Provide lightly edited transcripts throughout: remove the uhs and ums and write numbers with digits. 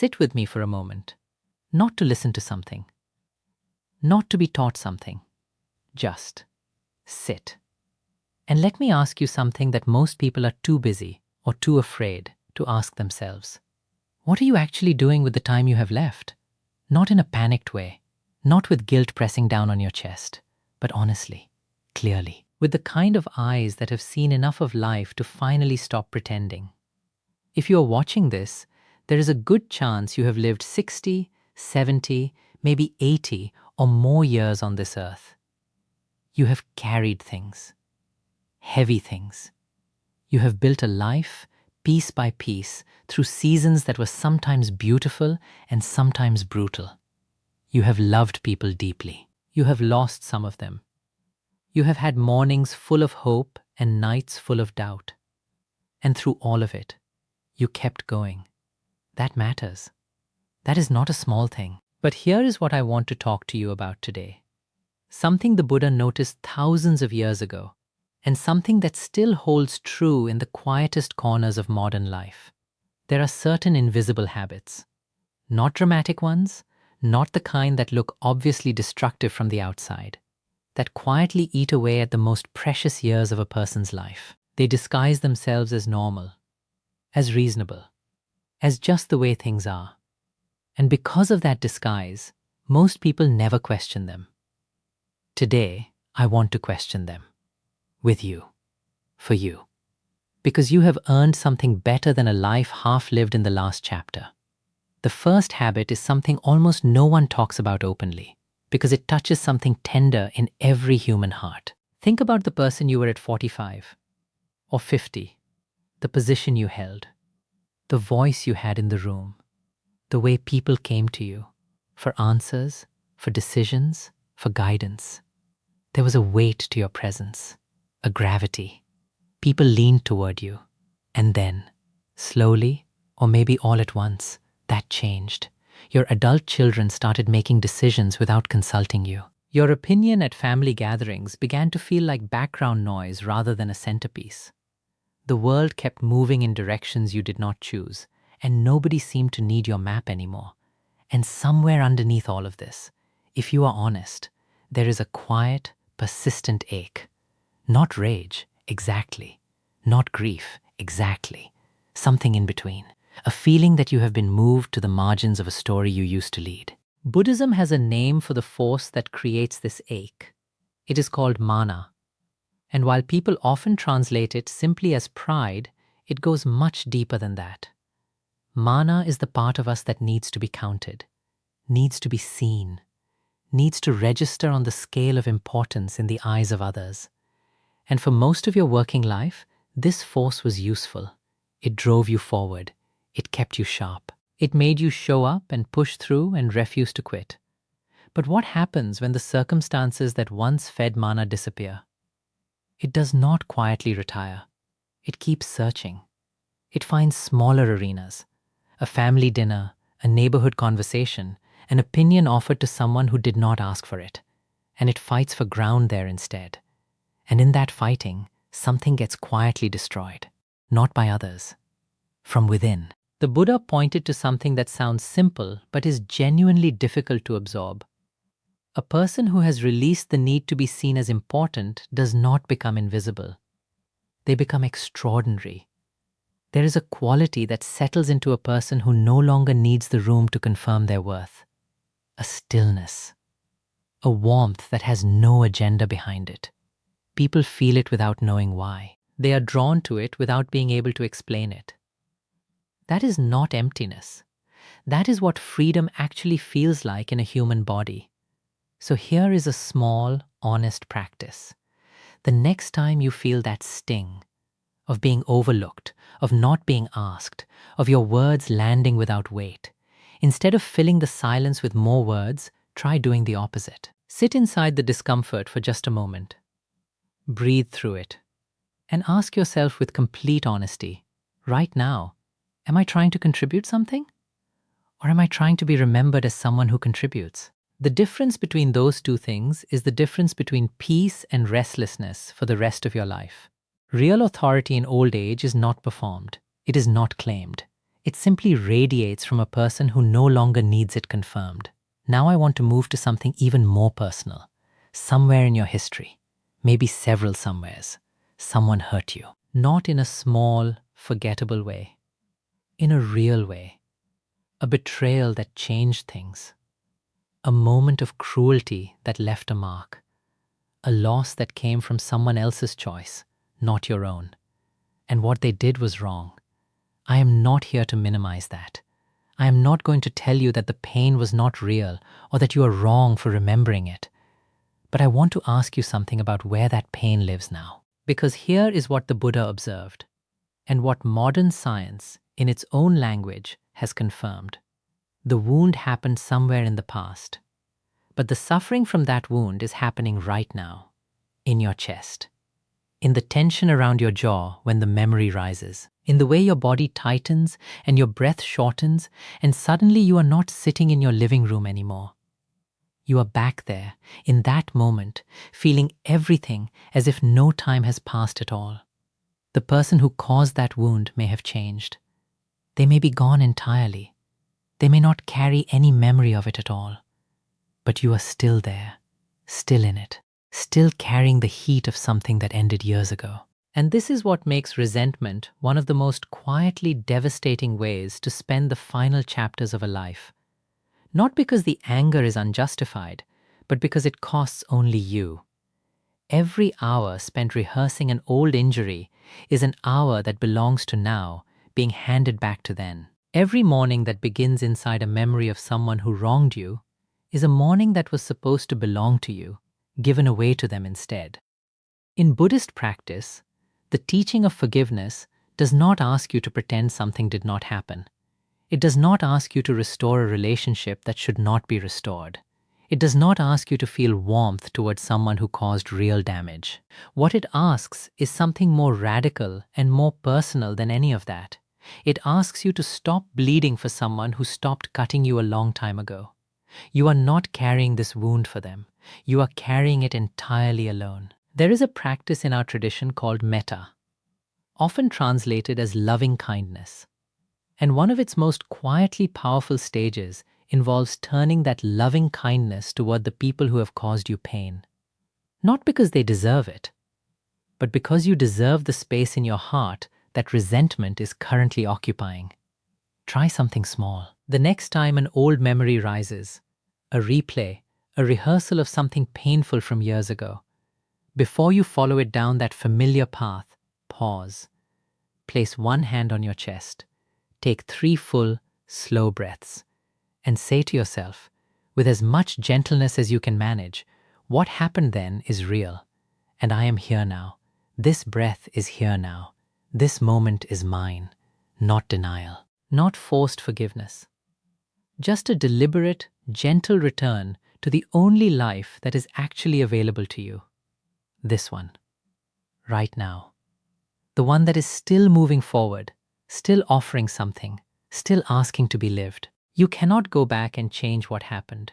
sit with me for a moment, not to listen to something, not to be taught something. Just sit. And let me ask you something that most people are too busy or too afraid to ask themselves. What are you actually doing with the time you have left? Not in a panicked way, not with guilt pressing down on your chest, but honestly, clearly, with the kind of eyes that have seen enough of life to finally stop pretending. If you are watching this, there is a good chance you have lived 60, 70, maybe 80 or more years on this earth. You have carried things, heavy things. You have built a life, piece by piece, through seasons that were sometimes beautiful and sometimes brutal. You have loved people deeply. You have lost some of them. You have had mornings full of hope and nights full of doubt. And through all of it, you kept going. That matters. That is not a small thing. But here is what I want to talk to you about today. Something the Buddha noticed thousands of years ago, and something that still holds true in the quietest corners of modern life. There are certain invisible habits. Not dramatic ones, not the kind that look obviously destructive from the outside, that quietly eat away at the most precious years of a person's life. They disguise themselves as normal, as reasonable, as just the way things are. And because of that disguise, most people never question them. Today, I want to question them. With you. For you. Because you have earned something better than a life half lived in the last chapter. The first habit is something almost no one talks about openly, because it touches something tender in every human heart. Think about the person you were at 45 or 50, the position you held, the voice you had in the room, the way people came to you for answers, for decisions, for guidance. There was a weight to your presence, a gravity. People leaned toward you, and then, slowly, or maybe all at once, that changed. Your adult children started making decisions without consulting you. Your opinion at family gatherings began to feel like background noise rather than a centerpiece. The world kept moving in directions you did not choose, and nobody seemed to need your map anymore. And somewhere underneath all of this, if you are honest, there is a quiet, persistent ache. Not rage, exactly. Not grief, exactly. Something in between. A feeling that you have been moved to the margins of a story you used to lead. Buddhism has a name for the force that creates this ache. It is called mana. And while people often translate it simply as pride, it goes much deeper than that. Mana is the part of us that needs to be counted, needs to be seen, needs to register on the scale of importance in the eyes of others. And for most of your working life, this force was useful. It drove you forward. It kept you sharp. It made you show up and push through and refuse to quit. But what happens when the circumstances that once fed mana disappear? It does not quietly retire. It keeps searching. It finds smaller arenas. A family dinner, a neighborhood conversation, an opinion offered to someone who did not ask for it. And it fights for ground there instead. And in that fighting, something gets quietly destroyed. Not by others. From within. The Buddha pointed to something that sounds simple but is genuinely difficult to absorb. A person who has released the need to be seen as important does not become invisible. They become extraordinary. There is a quality that settles into a person who no longer needs the room to confirm their worth. A stillness. A warmth that has no agenda behind it. People feel it without knowing why. They are drawn to it without being able to explain it. That is not emptiness. That is what freedom actually feels like in a human body. So here is a small, honest practice. The next time you feel that sting of being overlooked, of not being asked, of your words landing without weight, instead of filling the silence with more words, try doing the opposite. Sit inside the discomfort for just a moment. Breathe through it. And ask yourself with complete honesty, right now, am I trying to contribute something? Or am I trying to be remembered as someone who contributes? The difference between those two things is the difference between peace and restlessness for the rest of your life. Real authority in old age is not performed. It is not claimed. It simply radiates from a person who no longer needs it confirmed. Now I want to move to something even more personal. Somewhere in your history, maybe several somewheres, someone hurt you. Not in a small, forgettable way. In a real way. A betrayal that changed things. A moment of cruelty that left a mark. A loss that came from someone else's choice, not your own. And what they did was wrong. I am not here to minimize that. I am not going to tell you that the pain was not real or that you are wrong for remembering it. But I want to ask you something about where that pain lives now. Because here is what the Buddha observed, and what modern science, in its own language, has confirmed. The wound happened somewhere in the past, but the suffering from that wound is happening right now, in your chest, in the tension around your jaw when the memory rises, in the way your body tightens and your breath shortens, and suddenly you are not sitting in your living room anymore. You are back there, in that moment, feeling everything as if no time has passed at all. The person who caused that wound may have changed. They may be gone entirely. They may not carry any memory of it at all. But you are still there, still in it, still carrying the heat of something that ended years ago. And this is what makes resentment one of the most quietly devastating ways to spend the final chapters of a life. Not because the anger is unjustified, but because it costs only you. Every hour spent rehearsing an old injury is an hour that belongs to now, being handed back to then. Every morning that begins inside a memory of someone who wronged you is a morning that was supposed to belong to you, given away to them instead. In Buddhist practice, the teaching of forgiveness does not ask you to pretend something did not happen. It does not ask you to restore a relationship that should not be restored. It does not ask you to feel warmth towards someone who caused real damage. What it asks is something more radical and more personal than any of that. It asks you to stop bleeding for someone who stopped cutting you a long time ago. You are not carrying this wound for them. You are carrying it entirely alone. There is a practice in our tradition called metta, often translated as loving kindness. And one of its most quietly powerful stages involves turning that loving kindness toward the people who have caused you pain. Not because they deserve it, but because you deserve the space in your heart that resentment is currently occupying. Try something small. The next time an old memory rises, a replay, a rehearsal of something painful from years ago, before you follow it down that familiar path, pause. Place one hand on your chest. Take 3 full, slow breaths, and say to yourself, with as much gentleness as you can manage, what happened then is real, and I am here now. This breath is here now. This moment is mine, not denial, not forced forgiveness. Just a deliberate, gentle return to the only life that is actually available to you. This one, right now. The one that is still moving forward, still offering something, still asking to be lived. You cannot go back and change what happened.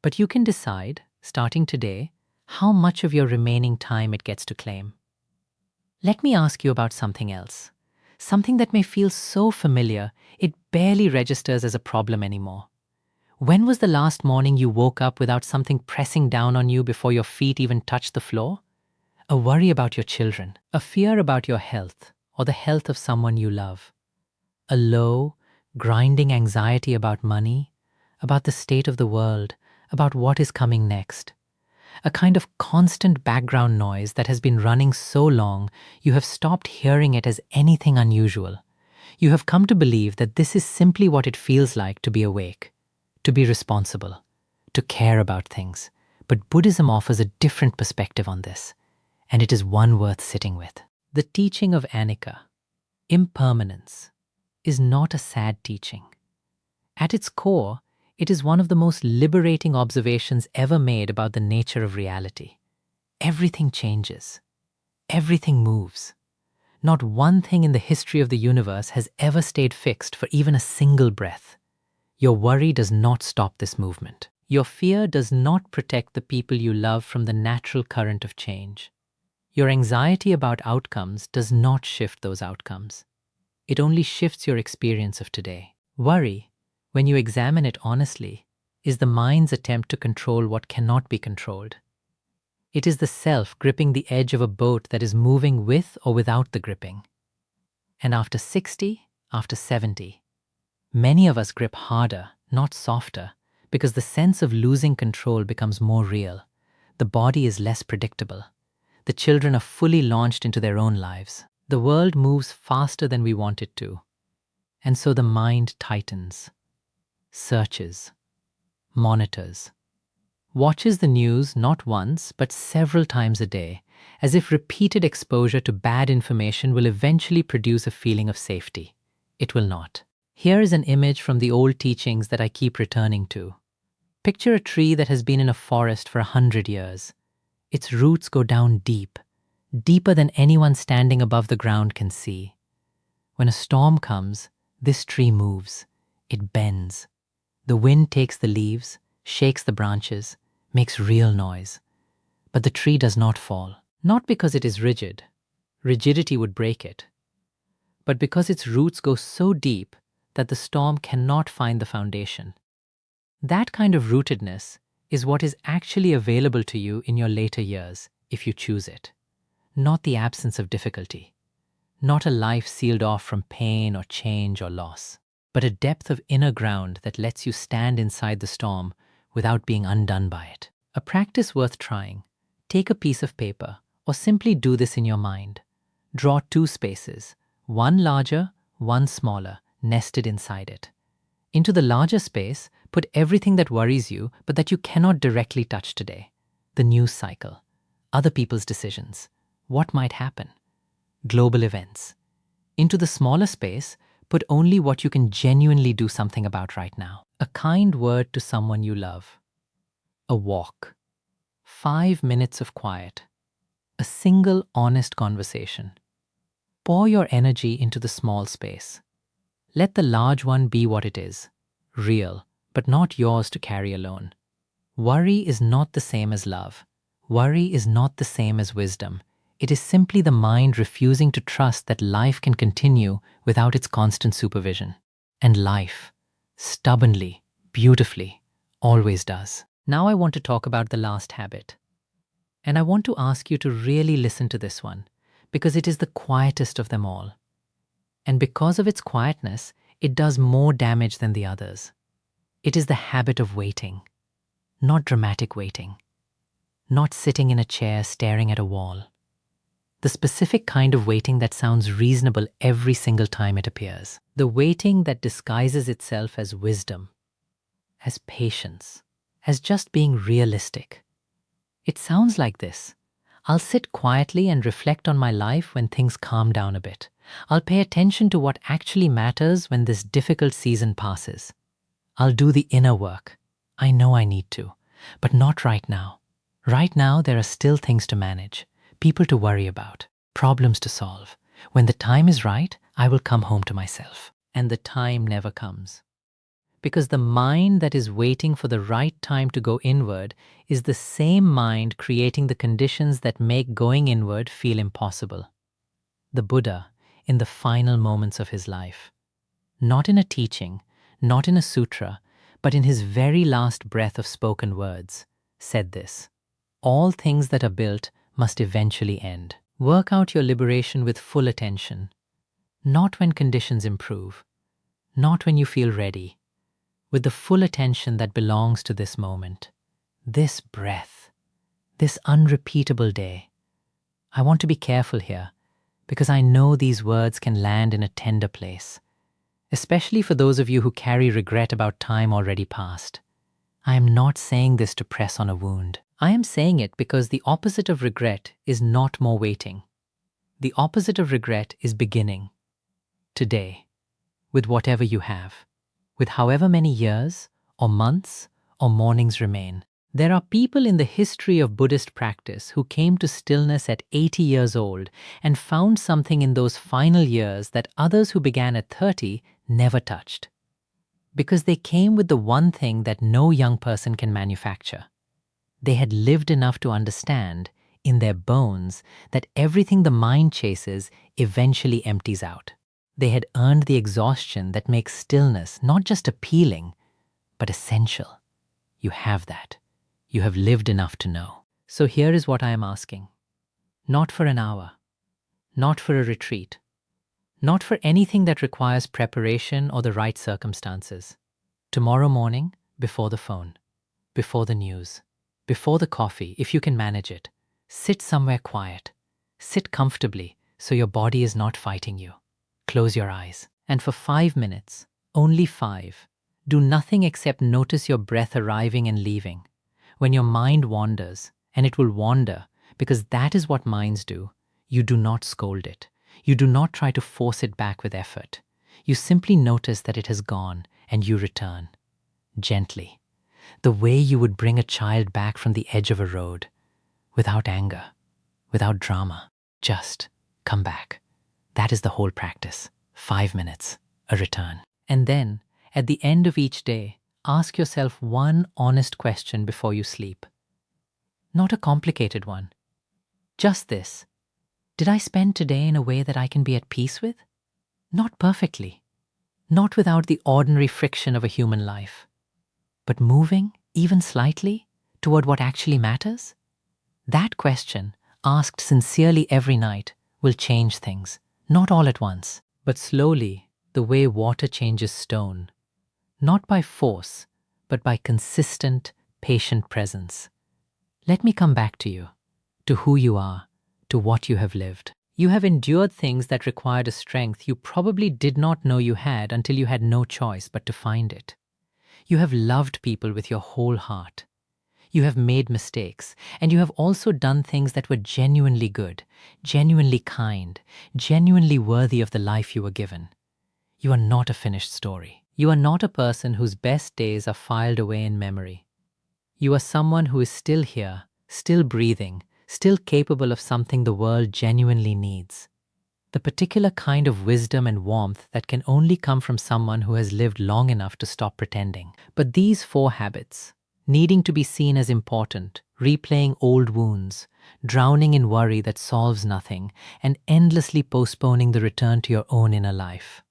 But you can decide, starting today, how much of your remaining time it gets to claim. Let me ask you about something else. Something that may feel so familiar, it barely registers as a problem anymore. When was the last morning you woke up without something pressing down on you before your feet even touched the floor? A worry about your children, a fear about your health, or the health of someone you love. A low, grinding anxiety about money, about the state of the world, about what is coming next. A kind of constant background noise that has been running so long you have stopped hearing it as anything unusual. You have come to believe that this is simply what it feels like to be awake, to be responsible, to care about things. But Buddhism offers a different perspective on this, and it is one worth sitting with. The teaching of anicca, impermanence, is not a sad teaching. At its core, it is one of the most liberating observations ever made about the nature of reality. Everything changes. Everything moves. Not one thing in the history of the universe has ever stayed fixed for even a single breath. Your worry does not stop this movement. Your fear does not protect the people you love from the natural current of change. Your anxiety about outcomes does not shift those outcomes. It only shifts your experience of today. Worry, when you examine it honestly, is the mind's attempt to control what cannot be controlled. It is the self gripping the edge of a boat that is moving with or without the gripping. And after 60, after 70, many of us grip harder, not softer, because the sense of losing control becomes more real. The body is less predictable. The children are fully launched into their own lives. The world moves faster than we want it to. And so the mind tightens, searches, monitors, watches the news not once but several times a day, as if repeated exposure to bad information will eventually produce a feeling of safety. It will not. Here is an image from the old teachings that I keep returning to. Picture a tree that has been in a forest for 100 years. Its roots go down deep, deeper than anyone standing above the ground can see. When a storm comes, this tree moves. It bends. The wind takes the leaves, shakes the branches, makes real noise. But the tree does not fall, not because it is rigid. Rigidity would break it. But because its roots go so deep that the storm cannot find the foundation. That kind of rootedness is what is actually available to you in your later years, if you choose it. Not the absence of difficulty. Not a life sealed off from pain or change or loss, but a depth of inner ground that lets you stand inside the storm without being undone by it. A practice worth trying. Take a piece of paper, or simply do this in your mind. Draw 2 spaces, one larger, one smaller, nested inside it. Into the larger space, put everything that worries you but that you cannot directly touch today. The news cycle, other people's decisions, what might happen, global events. Into the smaller space, put only what you can genuinely do something about right now. A kind word to someone you love. A walk. 5 minutes of quiet. A single honest conversation. Pour your energy into the small space. Let the large one be what it is, real, but not yours to carry alone. Worry is not the same as love. Worry is not the same as wisdom. It is simply the mind refusing to trust that life can continue without its constant supervision. And life, stubbornly, beautifully, always does. Now I want to talk about the last habit. And I want to ask you to really listen to this one, because it is the quietest of them all. And because of its quietness, it does more damage than the others. It is the habit of waiting. Not dramatic waiting. Not sitting in a chair staring at a wall. The specific kind of waiting that sounds reasonable every single time it appears. The waiting that disguises itself as wisdom, as patience, as just being realistic. It sounds like this. I'll sit quietly and reflect on my life when things calm down a bit. I'll pay attention to what actually matters when this difficult season passes. I'll do the inner work. I know I need to, but not right now. Right now, there are still things to manage, people to worry about, problems to solve. When the time is right, I will come home to myself. And the time never comes. Because the mind that is waiting for the right time to go inward is the same mind creating the conditions that make going inward feel impossible. The Buddha, in the final moments of his life, not in a teaching, not in a sutra, but in his very last breath of spoken words, said this: all things that are built must eventually end. Work out your liberation with full attention, not when conditions improve, not when you feel ready, with the full attention that belongs to this moment, this breath, this unrepeatable day. I want to be careful here, because I know these words can land in a tender place, especially for those of you who carry regret about time already past. I am not saying this to press on a wound. I am saying it because the opposite of regret is not more waiting. The opposite of regret is beginning. Today, with whatever you have, with however many years, or months, or mornings remain. There are people in the history of Buddhist practice who came to stillness at 80 years old and found something in those final years that others who began at 30 never touched. Because they came with the one thing that no young person can manufacture. They had lived enough to understand, in their bones, that everything the mind chases eventually empties out. They had earned the exhaustion that makes stillness not just appealing, but essential. You have that. You have lived enough to know. So here is what I am asking. Not for an hour, not for a retreat, not for anything that requires preparation or the right circumstances. Tomorrow morning, before the phone, before the news, before the coffee, if you can manage it, sit somewhere quiet. Sit comfortably so your body is not fighting you. Close your eyes. And for 5 minutes, only 5, do nothing except notice your breath arriving and leaving. When your mind wanders, and it will wander because that is what minds do, you do not scold it. You do not try to force it back with effort. You simply notice that it has gone and you return. Gently. The way you would bring a child back from the edge of a road. Without anger. Without drama. Just come back. That is the whole practice. 5 minutes. A return. And then, at the end of each day, ask yourself one honest question before you sleep. Not a complicated one. Just this. Did I spend today in a way that I can be at peace with? Not perfectly. Not without the ordinary friction of a human life. But moving, even slightly, toward what actually matters? That question, asked sincerely every night, will change things. Not all at once, but slowly, the way water changes stone. Not by force, but by consistent, patient presence. Let me come back to you, to who you are, to what you have lived. You have endured things that required a strength you probably did not know you had until you had no choice but to find it. You have loved people with your whole heart. You have made mistakes, and you have also done things that were genuinely good, genuinely kind, genuinely worthy of the life you were given. You are not a finished story. You are not a person whose best days are filed away in memory. You are someone who is still here, still breathing, still capable of something the world genuinely needs. The particular kind of wisdom and warmth that can only come from someone who has lived long enough to stop pretending. But these 4 habits, needing to be seen as important, replaying old wounds, drowning in worry that solves nothing, and endlessly postponing the return to your own inner life.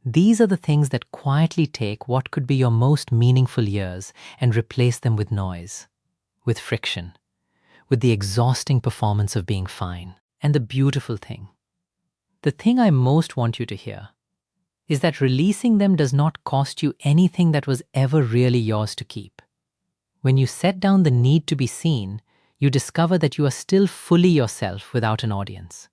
These are the things that quietly take what could be your most meaningful years and replace them with noise, with friction, with the exhausting performance of being fine. And the beautiful thing, the thing I most want you to hear, is that releasing them does not cost you anything that was ever really yours to keep. When you set down the need to be seen, you discover that you are still fully yourself without an audience.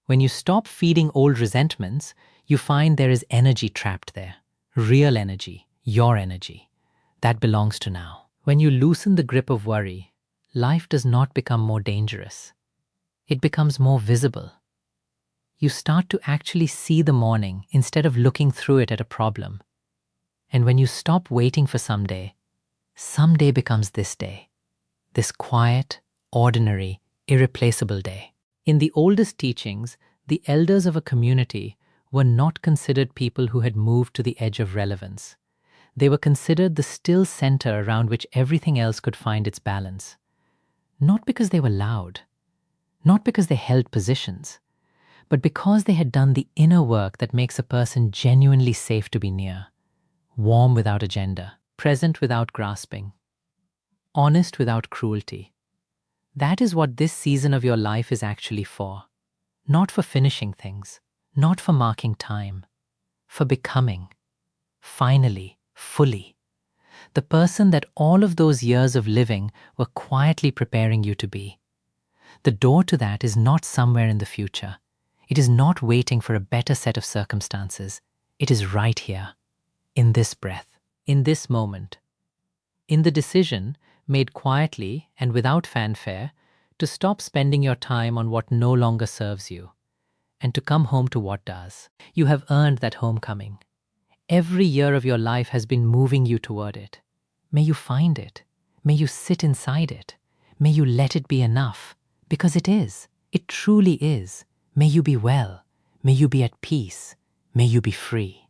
When you stop feeding old resentments, you find there is energy trapped there. Real energy, your energy, that belongs to now. When you loosen the grip of worry, life does not become more dangerous. It becomes more visible. You start to actually see the morning instead of looking through it at a problem. And when you stop waiting for someday becomes this day. This quiet, ordinary, irreplaceable day. In the oldest teachings, the elders of a community were not considered people who had moved to the edge of relevance. They were considered the still center around which everything else could find its balance. Not because they were loud, not because they held positions, but because they had done the inner work that makes a person genuinely safe to be near, warm without agenda, present without grasping, honest without cruelty. That is what this season of your life is actually for. Not for finishing things, not for marking time, for becoming, finally, fully, the person that all of those years of living were quietly preparing you to be. The door to that is not somewhere in the future. It is not waiting for a better set of circumstances. It is right here, in this breath, in this moment, in the decision, made quietly and without fanfare, to stop spending your time on what no longer serves you, and to come home to what does. You have earned that homecoming. Every year of your life has been moving you toward it. May you find it. May you sit inside it. May you let it be enough, because it is. It truly is. May you be well. May you be at peace. May you be free.